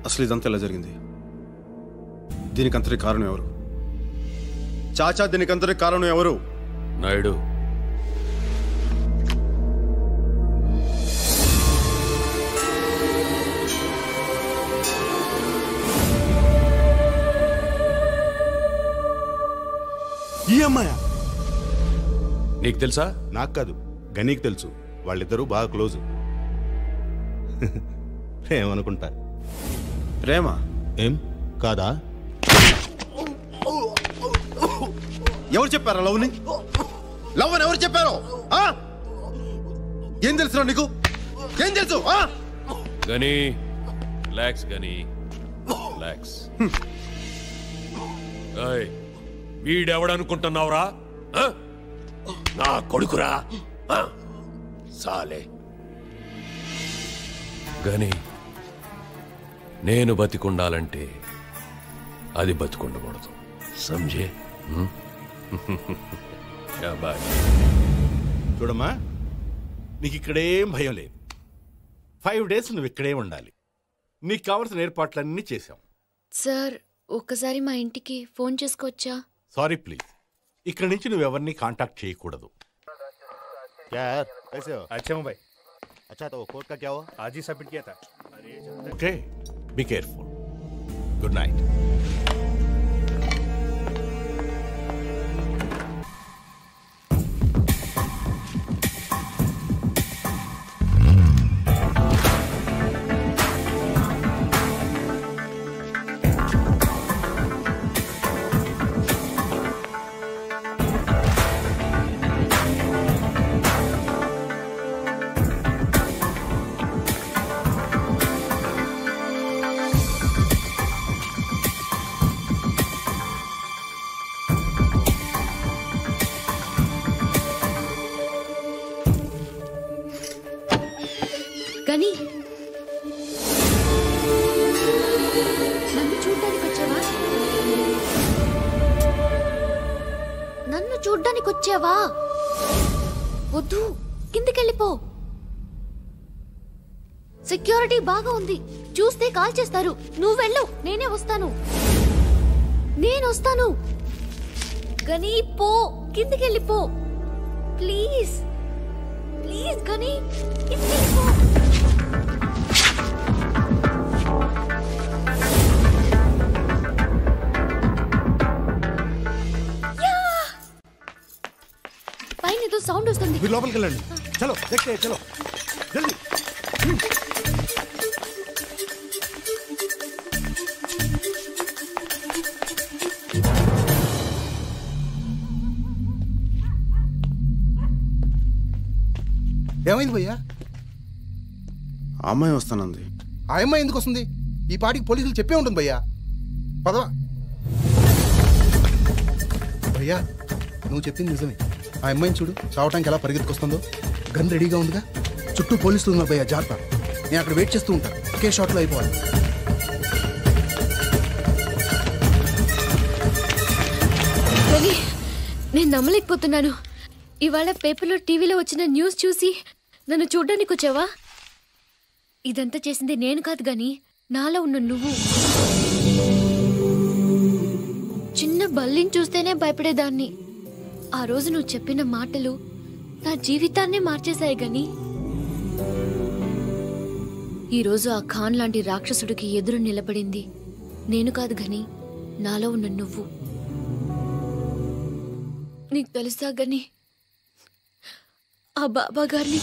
అసలు ఇదంతా ఎలా జరిగింది? దీనికంతటి కారణం ఎవరు? చాచా, దీనికంతటి కారణం ఎవరు? నాయుడు, ఈ అమ్మాయా? నీకు తెలుసా? నాకు కాదు, గనీకి తెలుసు. వాళ్ళిద్దరూ బాగా క్లోజు. ప్రేమనుకుంటా. ప్రేమ? ఏం కాదా? ఎవరు చెప్పారా లవ్ని? లవ్ అని ఎవరు చెప్పారు? ఏం తెలుసు నీకు? ఏం తెలుసు? గని రిలాక్స్, గని రిలాక్స్. వీడెవడనుకుంటున్నావురా? నా కొడుకురా సాలే. గని నేను బతికుండాలంటే అది బతికుండకూడదు, సంజే? చూడమ్మా, నీకు ఇక్కడేం భయం లేదు. 5 days నువ్వు ఇక్కడే ఉండాలి. నీకు కావలసిన ఏర్పాట్లన్నీ చేశాం. సార్, ఒక్కసారి మా ఇంటికి ఫోన్ చేసుకోవచ్చా? సారీ ప్లీజ్, ఇక్కడ నుంచి నువ్వెవరిని కాంటాక్ట్ చేయకూడదు. अच्छा हूँ भाई। अच्छा तो कोर्ट का क्या हुआ? आज ही सबमिट किया था। Okay, be careful. Good night. గని, నన్ను చూడ్డానికి వచ్చావా? నన్ను చూడ్డానికి వచ్చావా? వద్దు, కిందికెళ్ళిపో. సెక్యూరిటీ బాగా ఉంది, చూస్తే కాల్ చేస్తారు. నువ్వు వెళ్ళు, నేనే వస్తాను. నేను వస్తాను. గని పో, కిందికెళ్ళిపో ప్లీజ్. ప్లీజ్ గని, కిందికెళ్ళిపో. పైన ఏదో సౌండ్ వస్తుంది. మీరు లోపలికి వెళ్ళండి. చలో देखते हैं, चलो जल्दी. ఏమైంది భయ్యా? అమ్మాయి వస్తానంది. ఆ అమ్మాయి ఎందుకు వస్తుంది? ఈ పాటికి పోలీసులు చెప్పే ఉంటుంది భయ్యా. పదవా భయ్యా, నువ్వు చెప్పింది నిజమే. ఆ అమ్మాయిని చూడు, చావటానికి ఎలా పరిగెత్తుకొస్తుందో. గన్ రెడీగా ఉందిగా. చుట్టూ పోలీసులు ఉన్నారు భయ్యా, జాగ్రత్త. నేను అక్కడ వెయిట్ చేస్తూ ఉంటాను, ఒకే షాట్లో అయిపోవాలి. నేను నమ్మలేకపోతున్నాను. ఇవాళ పేపర్లో, టీవీలో వచ్చిన న్యూస్ చూసి నన్ను చూడ్డానికి వచ్చావా? ఇదంతా చేసింది నేను కాదు గాని నాలో ఉన్న నువ్వు. చిన్న బల్లిని చూస్తేనే భయపడేదాన్ని. ఆ రోజు నువ్వు చెప్పిన మాటలు నా జీవితాన్నే మార్చేశాయి గాని, ఈరోజు ఆ ఖాన్ లాంటి రాక్షసుడికి ఎదురు నిలబడింది నేను కాదు గాని నాలో ఉన్న నువ్వు. నీకు తెలుసా గని, ఆ బాబా గారిని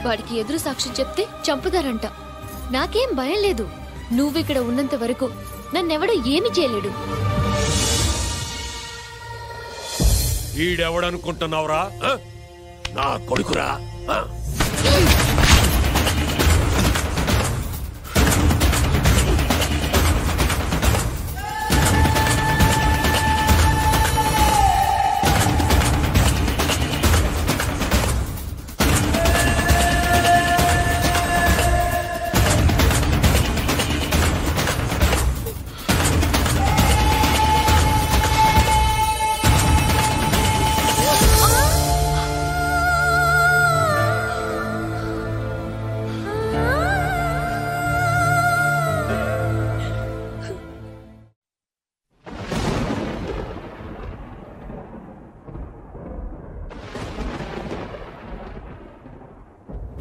వాడికి ఎదురు సాక్ష్యం చెప్తే చంపుతారంట. నాకేం భయం లేదు. నువ్విక్కడ ఉన్నంత వరకు నన్నెవడూ ఏమి చేయలేడు. ఈడెవడనుకుంటున్నావురా? నా కొడుకురా.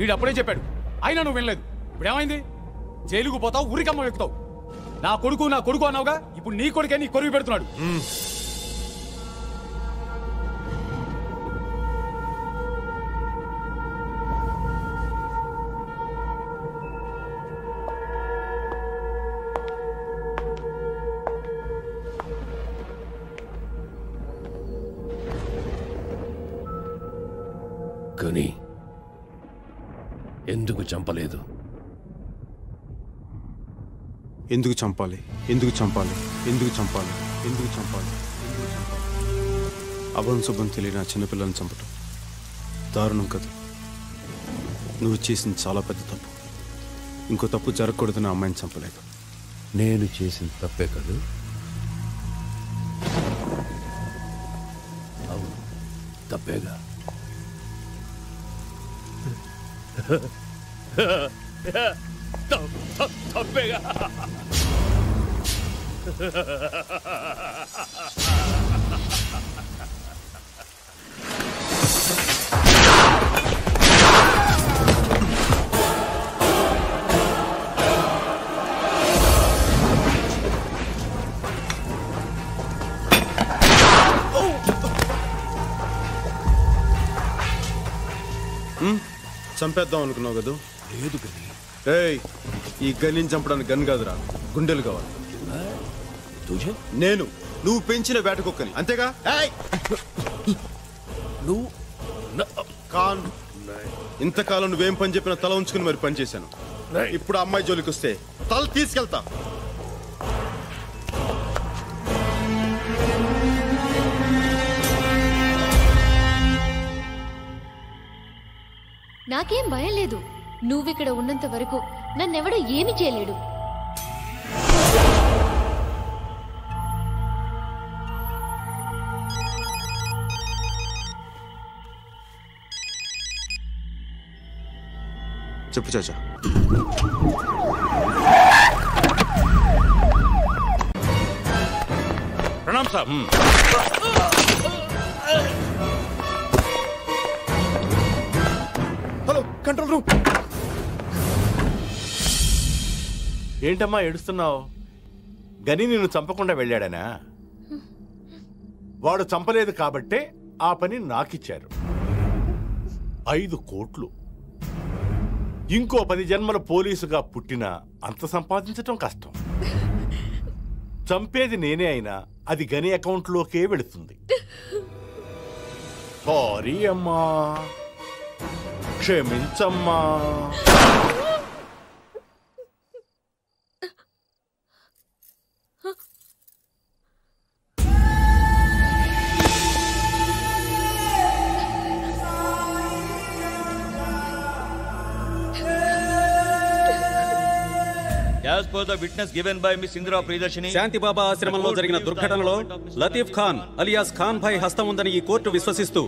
వీడు అప్పుడే చెప్పాడు, అయినా నువ్వు వినలేదు. ఇప్పుడేమైంది? జైలుకు పోతావు, ఊరికమ్మ ఎక్కుతావు. నా కొడుకు అన్నావుగా, ఇప్పుడు నీ కొడుకే నీ కొరువు పెడుతున్నాడు. కానీ ఎందుకు చంపలేదు? ఎందుకు చంపాలి? ఎందుకు చంపాలి? ఎందుకు చంపాలి? ఎందుకు చంపాలి? అభం శుభం తెలియని ఆ చిన్నపిల్లల్ని చంపటం దారుణం కదా. నువ్వు చేసింది చాలా పెద్ద తప్పు. ఇంకో తప్పు జరగకూడదని ఆ అమ్మాయిని చంపలేదు. నేను చేసిన తప్పే కదా. అవును, తప్పేగా. తప్పేగా. చంపేద్దాం అనుకున్నావు కదా? లేదు గని. ఏయ్, ఈ గనిని చంపడానికి గన్ కాదురా, గుండెలు కావాలి. నువ్వు పెంచిన వేట కుక్కని, అంతేగా? నువ్వు కాన్ ఇంతకాలం నువ్వేం పని చెప్పినా తల ఉంచుకుని మరి పని చేశాను. ఇప్పుడు అమ్మాయి జోలికి వస్తే తల తీసుకెళ్తా. నాకేం భయం లేదు. నువ్విక్కడ ఉన్నంత వరకు నన్నెవడో ఏమి చేయలేడు. చెప్పు చాచా. ప్రణామ్ సాబ్. Hello, control room. ఏంటమ్మా ఏడుస్తున్నావు? గని నిన్ను చంపకుండా వెళ్ళాడనా? వాడు చంపలేదు కాబట్టే ఆ పని నాకిచ్చారు. 5 కోట్లు. ఇంకో 10 జన్మల పోలీసుగా పుట్టినా అంత సంపాదించటం కష్టం. చంపేది నేనే అయినా అది గని అకౌంట్లోకే వెళుతుంది. సారీ అమ్మా, క్షమించమ్మా. As per the witness given by Miss Indra Priyadarshini, శాంతిబాబా ఆశ్రమంలో జరిగిన దుర్ఘటనలో లతీఫ్ ఖాన్ అలియాస్ ఖాన్ భాయ్ హస్తం ఉందని ఈ కోర్టు విశ్వసిస్తూ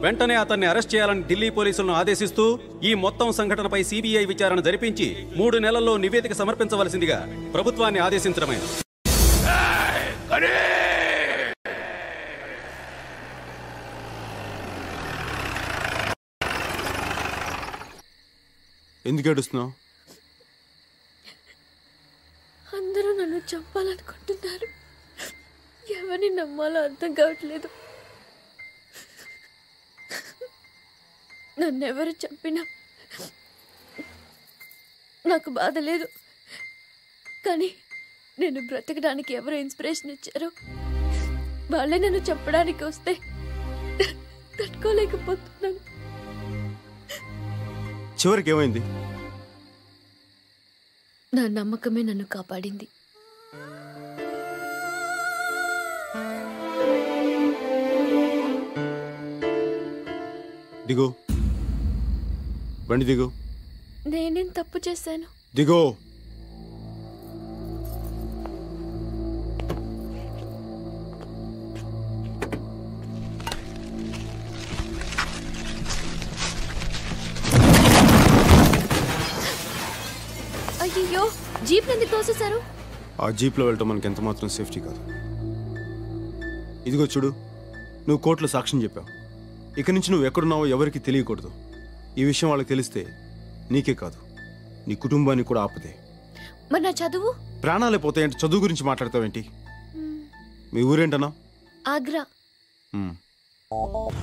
వెంటనే అతన్ని అరెస్ట్ చేయాలని ఢిల్లీ పోలీసులను ఆదేశిస్తూ ఈ మొత్తం సంఘటనపై సిబిఐ విచారణ జరిపించి 3 నెలల్లో నివేదిక సమర్పించవలసిందిగా ప్రభుత్వాన్ని ఆదేశించడమైనది. ఎందుకు ఏడుస్తున్నావు? అందరూ నన్ను చంపాలనుకుంటున్నారు. ఎవరిని నమ్మాలో అర్థం కావట్లేదు. నన్నెవరు చంపినా నాకు బాధ లేదు. కానీ నేను బ్రతకడానికి ఎవరు ఇన్స్పిరేషన్ ఇచ్చారో వాళ్ళే నన్ను చంపడానికి వస్తే తట్టుకోలేకపోతున్నాను. చివరికి ఏమైంది? నా నమ్మకమే నన్ను కాపాడింది. దిగో, బండి దిగో. నేనేం తప్పు చేశాను? దిగో. అయ్యో, జీప్ ఎందుకు తోసేశారు? ఆ జీప్లో వెళ్ళటం మనకి ఎంత మాత్రం సేఫ్టీ కాదు. ఇదిగో చూడు, నువ్వు కోర్టులో సాక్ష్యం చెప్పావు. ఇక నుంచి నువ్వు ఎక్కడున్నావో ఎవరికి తెలియకూడదు. ఈ విషయం వాళ్ళకి తెలిస్తే నీకే కాదు నీ కుటుంబానికి కూడా ఆపదే. మరి నా చదువు? ప్రాణాలే పోతాయంటే చదువు గురించి మాట్లాడతావేంటి? మీ ఊరేంటనా? ఆగ్రా.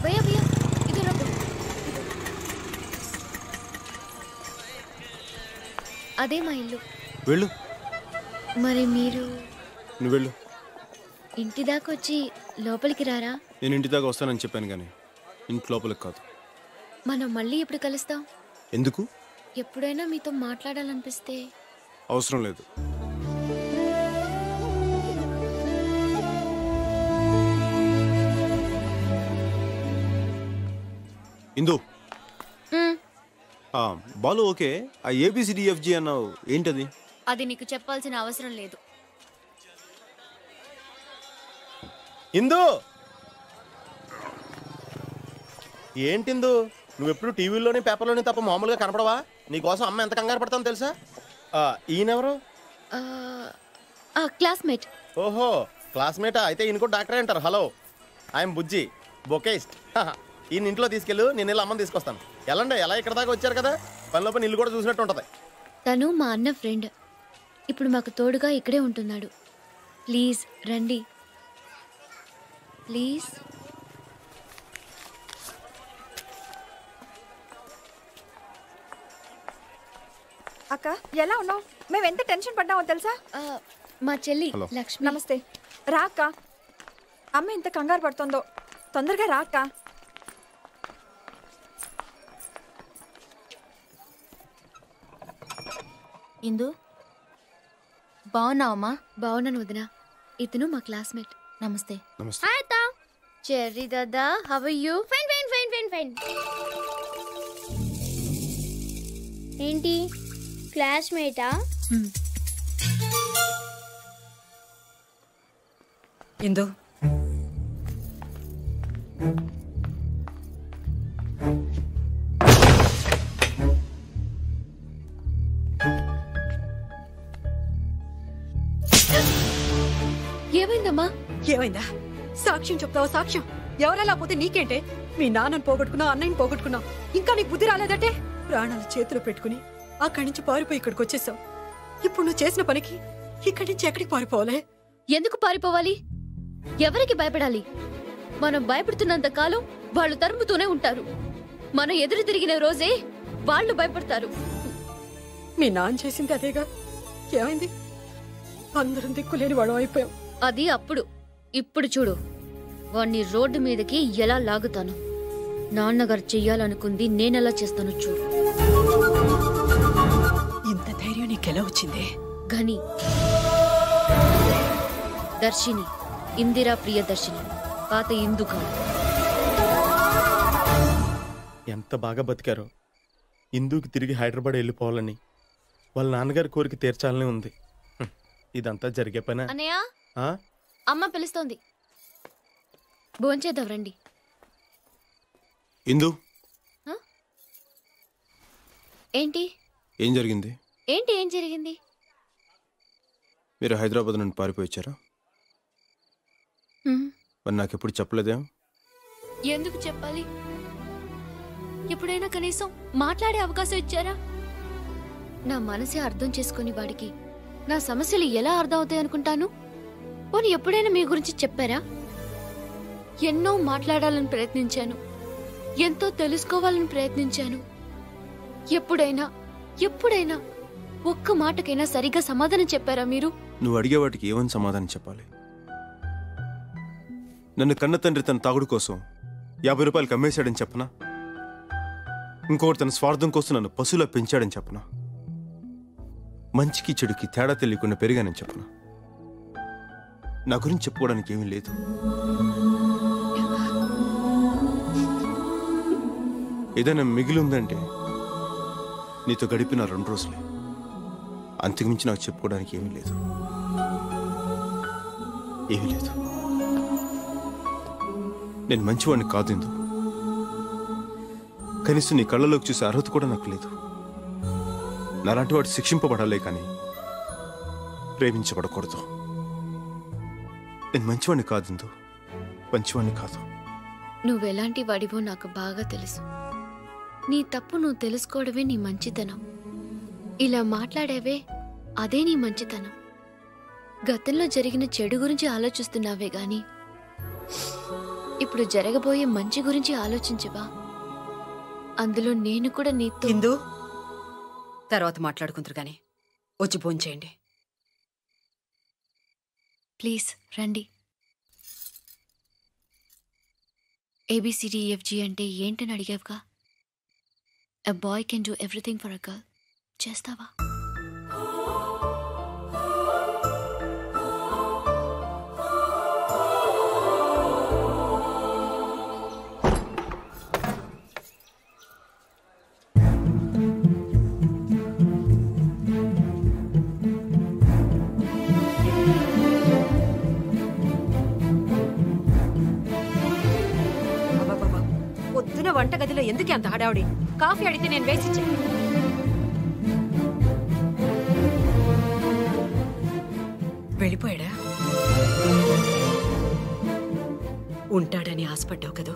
భయ్యా భయ్యా ఇది రా. అదే మా ఇల్లు. వెళ్ళు. మరి మీరు? నువ్వు వెళ్ళు. ఇంటి దాకా వచ్చి లోపలికి రారా? నేను ఇంటి దాకా వస్తానని చెప్పాను కానీ ఇంటి లోపలికి కాదు. మనం మళ్ళీ ఎప్పుడు కలుస్తాం? ఎందుకు? ఎప్పుడైనా మీతో మాట్లాడాలనిపిస్తే. అవసరం లేదు. ఇందు బాలు ఓకే. ఆ ఏబిసిడిఎఫ్జి అన్నావు ఏంటది? అది నీకు చెప్పాల్సిన అవసరం లేదు. ఇందు ఏంటిందు నువ్వెప్పుడు టీవీలోని పేపర్లోని తప్ప మామూలుగా కనపడవా? నీకోసం అమ్మ ఎంత కంగారు పడతాను తెలుసా? ఈయనెవరు? క్లాస్మేట్. ఓహో క్లాస్మేటా? అయితే ఈయన కూడా డాక్టరే అంటారు. హలో ఐఎమ్ బుజ్జి బొకేస్ట్. ఈయన ఇంట్లో తీసుకెళ్ళు, నేను వెళ్ళి అమ్మని తీసుకొస్తాను. ఎలాండి ఎలా ఇక్కడ దాకా వచ్చారు కదా, పనిలో పని ఇల్లు కూడా చూసినట్టు ఉంటుంది. తను మా అన్న ఫ్రెండ్. ఇప్పుడు మాకు తోడుగా ఇక్కడే ఉంటున్నాడు. ప్లీజ్ రండి ప్లీజ్. అక్క ఎలా ఉన్నావు? మేము ఎంత టెన్షన్ పడ్డామో తెలుసా? మా చెల్లి లక్ష్మి. నమస్తే. రా అక్క. అమ్మ ఎంత కంగారు పడుతుందో. తొందరగా రా అక్క. ఇందు బాగున్నావమ్మా? బాగున్నాను వదినా. ఇతను మా క్లాస్మేట్. నమస్తే. నమస్తే. హాయ్ తా. చెర్రీ దాదా, how are you? Fine fine fine fine fine. ఏంటి క్లాస్మేటా? ఇందు ఏమైందమ్మా? ఏమైందా? సాక్ష్యం చెప్తావా? సాక్ష్యం ఎవరెలా పోతే నీకేంటే? మీ నాన్నని పోగొట్టుకున్నావు, అన్నయ్యని పోగొట్టుకున్నావు, ఇంకా నీకు బుద్ధి రాలేదంటే? ప్రాణాలు చేతిలో పెట్టుకుని అక్కడి నుంచి పారిపోయి ఇక్కడికి వచ్చేసావు. ఇప్పుడు నువ్వు చేసిన పనికి ఇక్కడి నుంచి ఎక్కడికి పారిపోవాలే? ఎందుకు పారిపోవాలి? ఎవరికి భయపడాలి? మనం భయపడుతున్నంత కాలం వాళ్ళు తరుముతూనే ఉంటారు. మనం ఎదురు తిరిగిన రోజే వాళ్ళు భయపడతారు. మీ నాన్న చేసింది అదేగా. ఏమైంది? అందరం దిక్కులేని వాడు అయిపోయాం. అది అప్పుడు. ఇప్పుడు చూడు, వాణ్ణి రోడ్డు మీదకి ఎలా లాగుతాను. నాన్నగారు చెయ్యాలనుకుంది నేనెలా చేస్తాను చూడు. ఇంత ధైర్యం నీకెలా వచ్చింది? ఘని, దర్శిని, ఇందిరా ప్రియదర్శిని, పాత ఇందుక. ఎంత బాగా బతికారో. ఇందుకు తిరిగి హైదరాబాద్ వెళ్ళిపోవాలని వాళ్ళ నాన్నగారి కోరిక తీర్చాలని ఉంది. ఇదంతా జరిగే పని. అన్నయ్య, అమ్మ పిలుస్తోంది, భోంచేద్దాం రండి. ఇందు ఏంటి? ఏం జరిగింది? ఏంటి ఏం జరిగింది? మీరు హైదరాబాద్ నుండి పారిపోయి వచ్చారా? మరి నాకెప్పుడు చెప్పలేదేం? ఎందుకు చెప్పాలి? ఎప్పుడైనా కనీసం మాట్లాడే అవకాశం ఇచ్చారా? నా మనసే అర్థం చేసుకుని వాడికి నా సమస్యలు ఎలా అర్థం అవుతాయి అనుకుంటాను. పోనీ ఎప్పుడైనా మీ గురించి చెప్పారా? ఎన్నో మాట్లాడాలని ప్రయత్నించాను, ఎంతో తెలుసుకోవాలని ప్రయత్నించాను. ఎప్పుడైనా ఎప్పుడైనా ఒక్క మాటకైనా సరిగ్గా సమాధానం చెప్పారా మీరు? నువ్వు అడిగే వాటికి ఏమని సమాధానం చెప్పాలి? నన్ను కన్న తండ్రి తన తాగుడు కోసం 50 రూపాయలు అమ్మేశాడని చెప్పనా? ఇంకొకటి తన స్వార్థం కోసం నన్ను పశువులా పెంచాడని చెప్పనా? మంచికి చెడుకి తేడా తెలియకుండా పెరిగానని చెప్పనా? నా గురించి చెప్పుకోవడానికి ఏమీ లేదు. ఏదైనా మిగిలి ఉందంటే నీతో గడిపిన 2 రోజులే. అంతకుమించి నాకు చెప్పుకోవడానికి ఏమీ లేదు. ఏమీ లేదు. నేను మంచివాడిని కాదు ఇందు. కనీసం నీ కళ్ళలోకి చూసే అర్హత కూడా నాకు లేదు. నాలాంటి వాడు శిక్షింపబడాలే కానీ ప్రేమించబడకూడదు. నేను మంచివాడిని కాదు ఇందు, మంచివాడిని కాదు. నువ్వెలాంటి వాడివో నాకు బాగా తెలుసు. నీ తప్పు నువ్వు తెలుసుకోవడమే నీ మంచితనం. ఇలా మాట్లాడేవే అదే నీ మంచితనం. గతంలో జరిగిన చెడు గురించి ఆలోచిస్తున్నావే గాని ఇప్పుడు జరగబోయే మంచి గురించి ఆలోచించవా? అందులో నేను కూడా నీతో. ఇందు, తర్వాత మాట్లాడుకుంటారు కానీ వచ్చి భోంచేయండి. ప్లీజ్ రండి. ABCDEFG అంటే ఏంటని అడిగావుగా. A boy can do everything for a girl. చేస్తావా? పొద్దున వంటగదిలో ఎందుకు అంత హడావుడి? కాఫీ అడిగితే నేను వేసిచ్చా. వెళ్ళిపోయాడా? ఉంటాడని ఆశపడ్డావు కదూ.